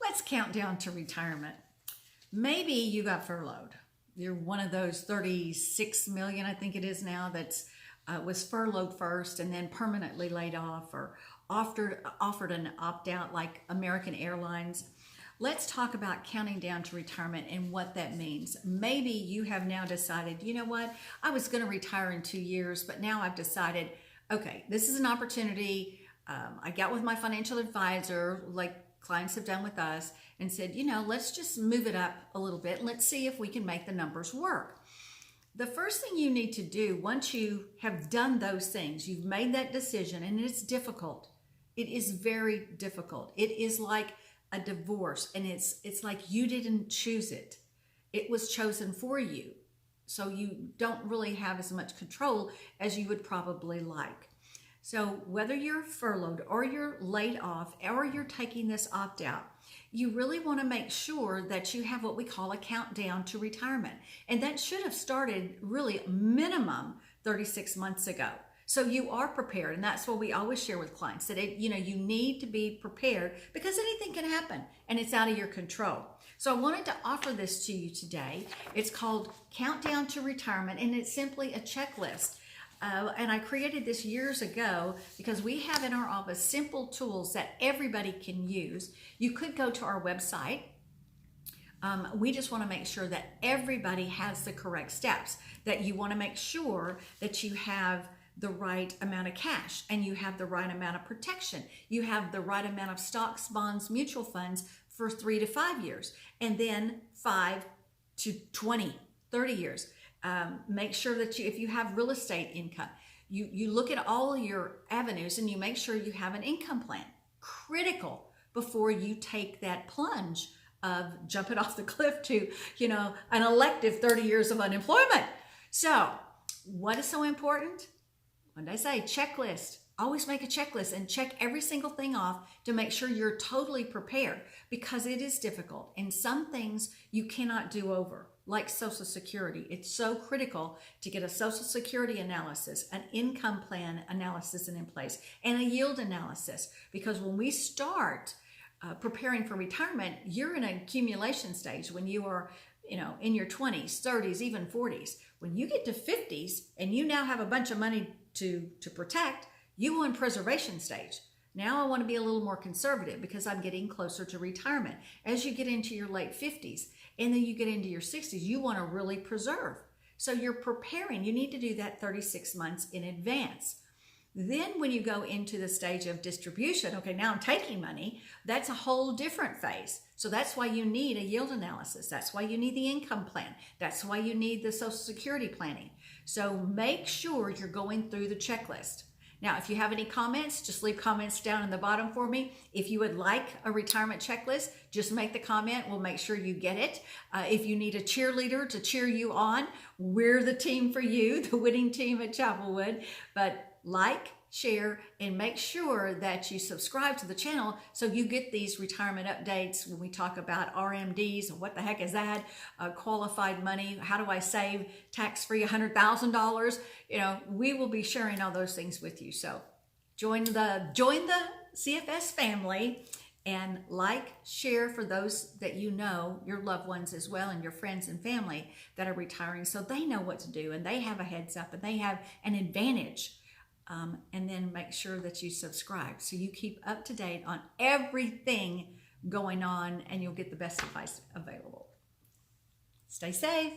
Let's count down to retirement. Maybe you got furloughed. You're one of those 36 million, I think it is now, that's was furloughed first and then permanently laid off or offered an opt-out like American Airlines. Let's talk about counting down to retirement and what that means. Maybe you have now decided, you know what, I was going to retire in 2 years, but now I've decided, okay, this is an opportunity. I got with my financial advisor, like clients have done with us, and said, let's just move it up a little bit. Let's see if we can make the numbers work. The first thing you need to do once you have done those things, you've made that decision, and it's difficult. It is very difficult. It is like a divorce, and it's like you didn't choose it. It was chosen for you. So you don't really have as much control as you would probably like. So whether you're furloughed or you're laid off or you're taking this opt-out, you really want to make sure that you have what we call a countdown to retirement. And that should have started really minimum 36 months ago. So you are prepared, and that's what we always share with clients, that you need to be prepared because anything can happen and it's out of your control. So I wanted to offer this to you today. It's called Countdown to Retirement, and it's simply a checklist. And I created this years ago because we have in our office simple tools that everybody can use. You could go to our website. We just want to make sure that everybody has the correct steps, that you want to make sure that you have the right amount of cash and you have the right amount of protection. You have the right amount of stocks, bonds, mutual funds for 3 to 5 years, and then 5 to 20, 30 years. Make sure that if you have real estate income, you look at all your avenues and you make sure you have an income plan. Critical before you take that plunge of jumping off the cliff to, an elective 30 years of unemployment. So what is so important? When I say checklist, always make a checklist and check every single thing off to make sure you're totally prepared, because it is difficult. And some things you cannot do over, like Social Security. It's so critical to get a Social Security analysis, an income plan analysis in place, and a yield analysis. Because when we start preparing for retirement, you're in an accumulation stage when you are in your 20s, 30s, even 40s. When you get to 50s and you now have a bunch of money to protect, you are in preservation stage. Now I want to be a little more conservative because I'm getting closer to retirement. As you get into your late 50s and then you get into your 60s, you want to really preserve. So you're preparing. You need to do that 36 months in advance. Then when you go into the stage of distribution, okay, now I'm taking money, that's a whole different phase. So that's why you need a yield analysis. That's why you need the income plan. That's why you need the Social Security planning. So make sure you're going through the checklist. Now, if you have any comments, just leave comments down in the bottom for me. If you would like a retirement checklist, just make the comment. We'll make sure you get it. If you need a cheerleader to cheer you on, we're the team for you, the winning team at ChappelWood. But like, share, and make sure that you subscribe to the channel so you get these retirement updates when we talk about RMDs and what the heck is that, qualified money, how do I save tax-free $100,000? We will be sharing all those things with you. So join the CFS family and like, share for those that your loved ones as well, and your friends and family that are retiring, so they know what to do and they have a heads up and they have an advantage. And then make sure that you subscribe so you keep up to date on everything going on and you'll get the best advice available. Stay safe.